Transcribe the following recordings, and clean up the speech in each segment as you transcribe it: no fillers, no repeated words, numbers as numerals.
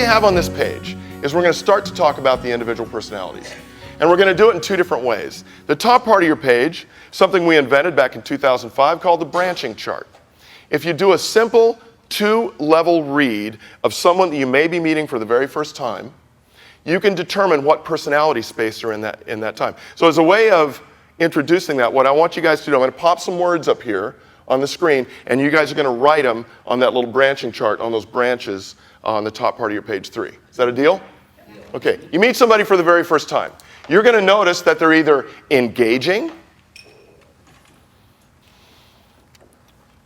you have on this page is we're going to start to talk about the individual personalities. And we're going to do it in two different ways. The top part of your page, something we invented back in 2005 called the branching chart. If you do a simple 2-level read of someone that you may be meeting for the very first time, you can determine what personality space are in that time. So as a way of introducing that, what I want you guys to do, I'm going to pop some words up here on the screen, and you guys are going to write them on that little branching chart, on those branches on the top part of your page 3. Is that a deal? Okay, you meet somebody for the very first time. You're going to notice that they're either engaging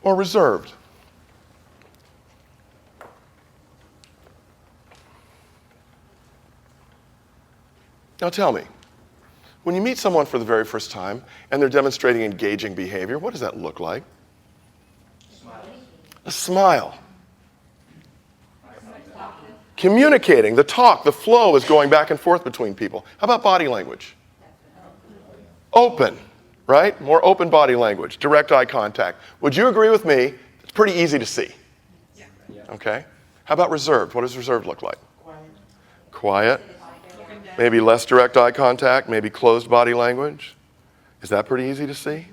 or reserved. Now tell me, when you meet someone for the very first time and they're demonstrating engaging behavior, what does that look like? A smile. Communicating, the talk, the flow is going back and forth between people. How about body language? Open, right? More open body language, direct eye contact. Would you agree with me? It's pretty easy to see. Okay? How about reserved? What does reserved look like? Quiet. Maybe less direct eye contact, maybe closed body language. Is that pretty easy to see?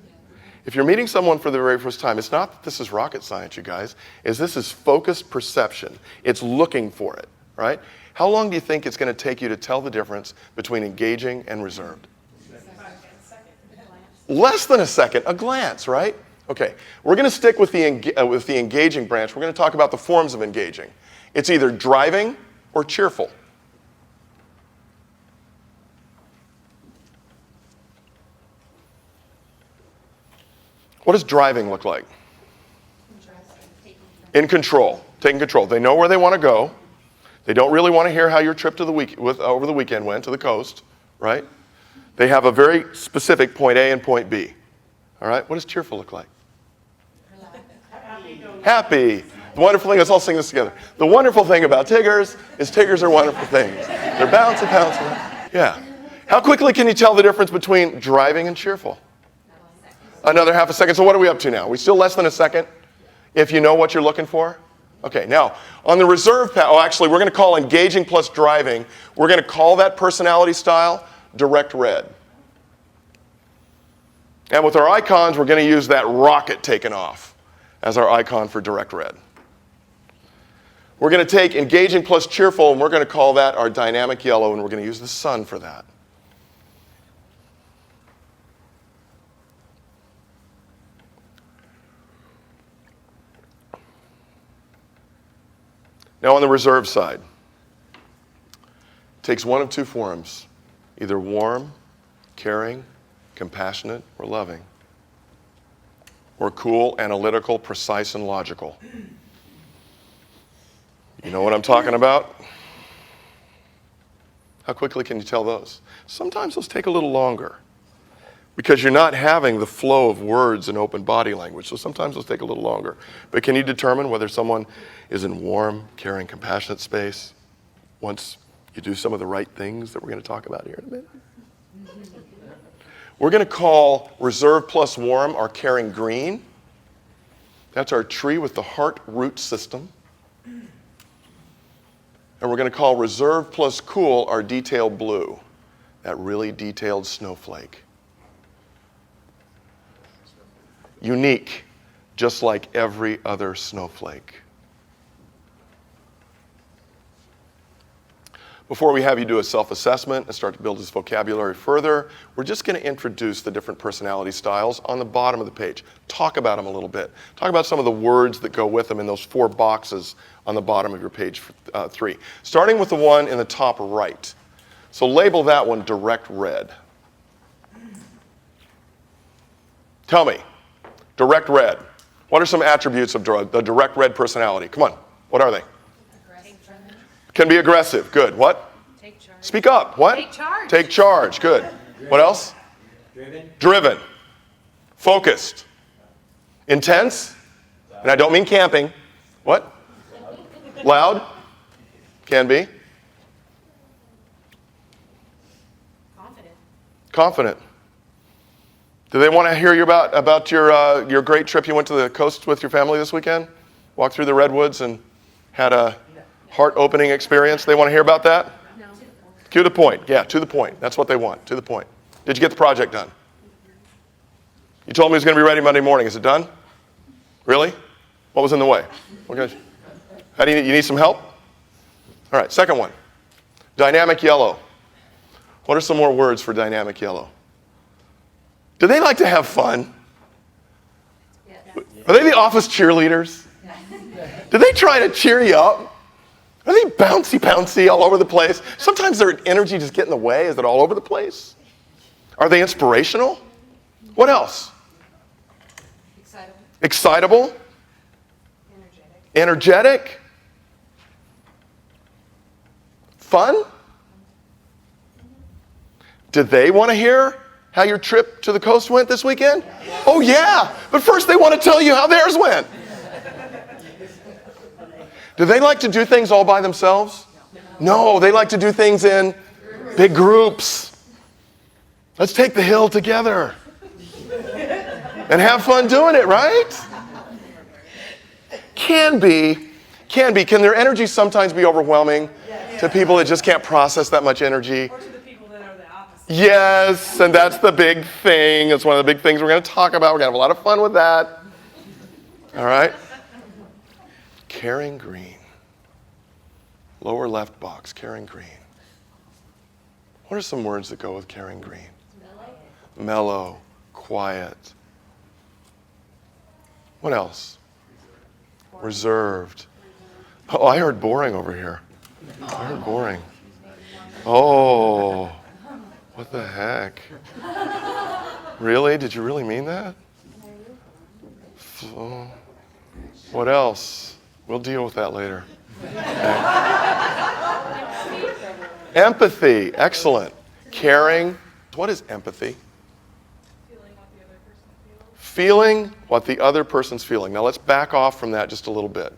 If you're meeting someone for the very first time, it's not that this is rocket science, you guys. This is focused perception. It's looking for it, right? How long do you think it's going to take you to tell the difference between engaging and reserved? Less than a second, a glance, right? Okay, we're going to stick with the engaging branch. We're going to talk about the forms of engaging. It's either driving or cheerful. What does driving look like? In control, taking control. They know where they want to go. They don't really want to hear how your trip to over the weekend went to the coast, right? They have a very specific point A and point B. All right, what does cheerful look like? Happy. The wonderful thing, let's all sing this together. The wonderful thing about Tiggers is Tiggers are wonderful things. They're bouncing. Yeah. How quickly can you tell the difference between driving and cheerful? Another half a second. So what are we up to now? We still less than a second if you know what you're looking for? Okay, now on the reserve path, actually we're going to call engaging plus driving, we're going to call that personality style direct red. And with our icons, we're going to use that rocket taken off as our icon for direct red. We're going to take engaging plus cheerful and we're going to call that our dynamic yellow, and we're going to use the sun for that. Now on the reserve side, it takes one of two forms, either warm, caring, compassionate, or loving, or cool, analytical, precise, and logical. You know what I'm talking about? How quickly can you tell those? Sometimes those take a little longer because you're not having the flow of words and open body language, so sometimes those take a little longer. But can you determine whether someone is in warm, caring, compassionate space once you do some of the right things that we're going to talk about here in a minute? We're going to call reserve plus warm our caring green. That's our tree with the heart root system. And we're going to call reserve plus cool our detailed blue, that really detailed snowflake. Unique, just like every other snowflake. Before we have you do a self-assessment and start to build this vocabulary further, we're just going to introduce the different personality styles on the bottom of the page. Talk about them a little bit. Talk about some of the words that go with them in those 4 boxes on the bottom of your page 3. Starting with the one in the top right. So label that one direct red. Tell me, direct red. What are some attributes of the direct red personality? Come on, what are they? Can be aggressive. Good. What? Take charge. Speak up. What? Take charge. Take charge. Good. What else? Driven. Focused. Intense. And I don't mean camping. What? Loud. Can be. Confident. Do they want to hear you about your great trip you went to the coast with your family this weekend? Walked through the redwoods and had a Heart-opening experience. They want to hear about that? No. To the point. Yeah, to the point. That's what they want, to the point. Did you get the project done? You told me it was going to be ready Monday morning. Is it done? Really? What was in the way? How do you need some help? All right, second one. Dynamic yellow. What are some more words for dynamic yellow? Do they like to have fun? Are they the office cheerleaders? Do they try to cheer you up? Are they bouncy all over the place? Sometimes their energy just get in the way. Is it all over the place? Are they inspirational? What else? Excitable? Energetic? Fun? Do they want to hear how your trip to the coast went this weekend? Oh yeah, but first they want to tell you how theirs went. Do they like to do things all by themselves? No, they like to do things in big groups. Let's take the hill together and have fun doing it, right? Can be. Can their energy sometimes be overwhelming to people that just can't process that much energy? Or to the people that are the opposite. Yes, and that's the big thing. It's one of the big things we're going to talk about. We're going to have a lot of fun with that. All right? Caring green. Lower left box, caring green. What are some words that go with caring green? Mellow, quiet. What else? Reserved. Oh, I heard boring over here. I heard boring. Oh, what the heck? Really? Did you really mean that? What else? We'll deal with that later. Okay. Empathy. Excellent. Caring. What is empathy? Feeling what the other person's feeling. Now let's back off from that just a little bit.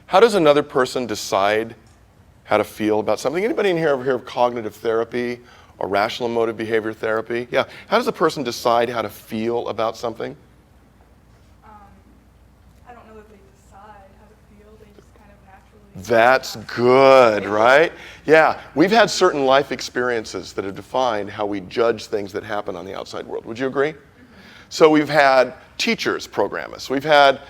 How does another person decide how to feel about something? Anybody in here ever hear of cognitive therapy or rational emotive behavior therapy? Yeah. How does a person decide how to feel about something? I don't know that they decide how to feel. They just kind of naturally. That's good, right? Yeah. We've had certain life experiences that have defined how we judge things that happen on the outside world. Would you agree? So we've had teachers program us. We've had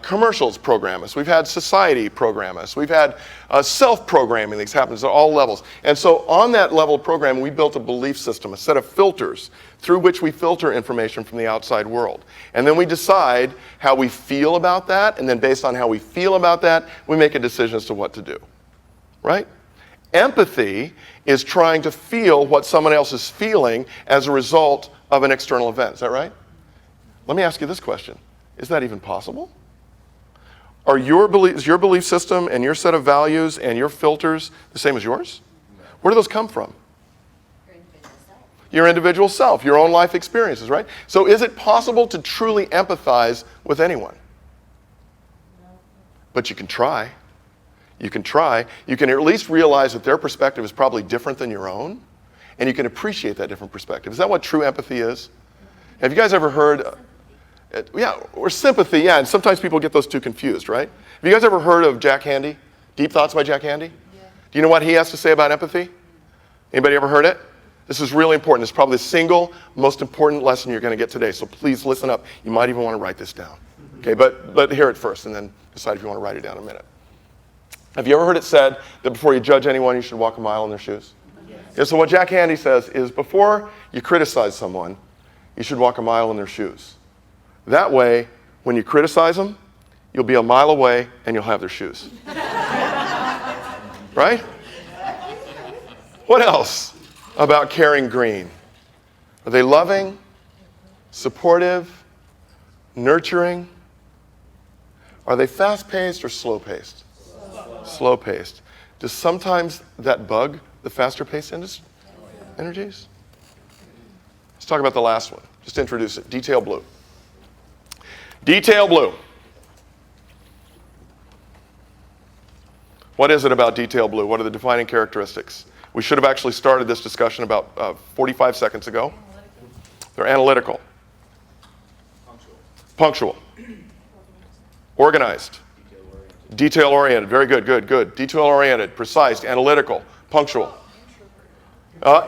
commercials program us. We've had society program us. We've had self-programming that happens at all levels. And so on that level of programming, we built a belief system, a set of filters through which we filter information from the outside world. And then we decide how we feel about that, and then based on how we feel about that, we make a decision as to what to do. Right? Empathy is trying to feel what someone else is feeling as a result of an external event. Is that right? Let me ask you this question. Is that even possible? Are your belief system and your set of values and your filters the same as yours? Where do those come from? Your individual self, your own life experiences, right? So is it possible to truly empathize with anyone? But you can try. You can try. You can at least realize that their perspective is probably different than your own, and you can appreciate that different perspective. Is that what true empathy is? Have you guys ever heard... Yeah, or sympathy, yeah, and sometimes people get those two confused, right? Have you guys ever heard of Jack Handey? Deep Thoughts by Jack Handey? Yeah. Do you know what he has to say about empathy? Anybody ever heard it? This is really important. It's probably the single most important lesson you're going to get today, so please listen up. You might even want to write this down. Okay, but hear it first and then decide if you want to write it down in a minute. Have you ever heard it said that before you judge anyone, you should walk a mile in their shoes? Yes. Yeah, so what Jack Handey says is before you criticize someone, you should walk a mile in their shoes. That way, when you criticize them, you'll be a mile away and you'll have their shoes. Right? What else about caring green? Are they loving, supportive, nurturing? Are they fast-paced or slow-paced? Slow-paced. Does sometimes that bug the faster-paced energies? Let's talk about the last one. Just introduce it. Detail blue. Detail blue. What is it about detail blue? What are the defining characteristics? We should have actually started this discussion about 45 seconds ago. They're analytical. Punctual. Organized. Detail-oriented. Very good, good, good. Detail-oriented, precise, analytical, punctual.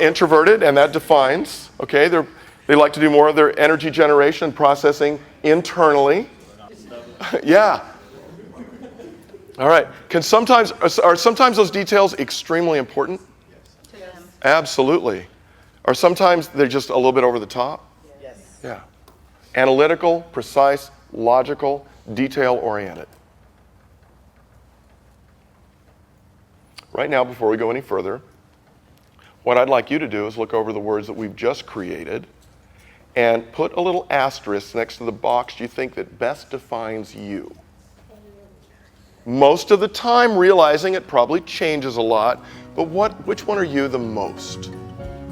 Introverted, and that defines, okay, they like to do more of their energy generation and processing internally. Yeah. All right. Are sometimes those details extremely important? To them. Absolutely. Or sometimes they're just a little bit over the top? Yes. Yeah. Analytical, precise, logical, detail-oriented. Right now, before we go any further, what I'd like you to do is look over the words that we've just created and put a little asterisk next to the box you think that best defines you. Most of the time realizing it probably changes a lot, but which one are you the most?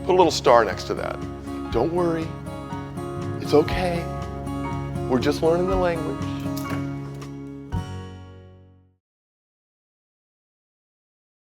Put a little star next to that. Don't worry. It's okay. We're just learning the language.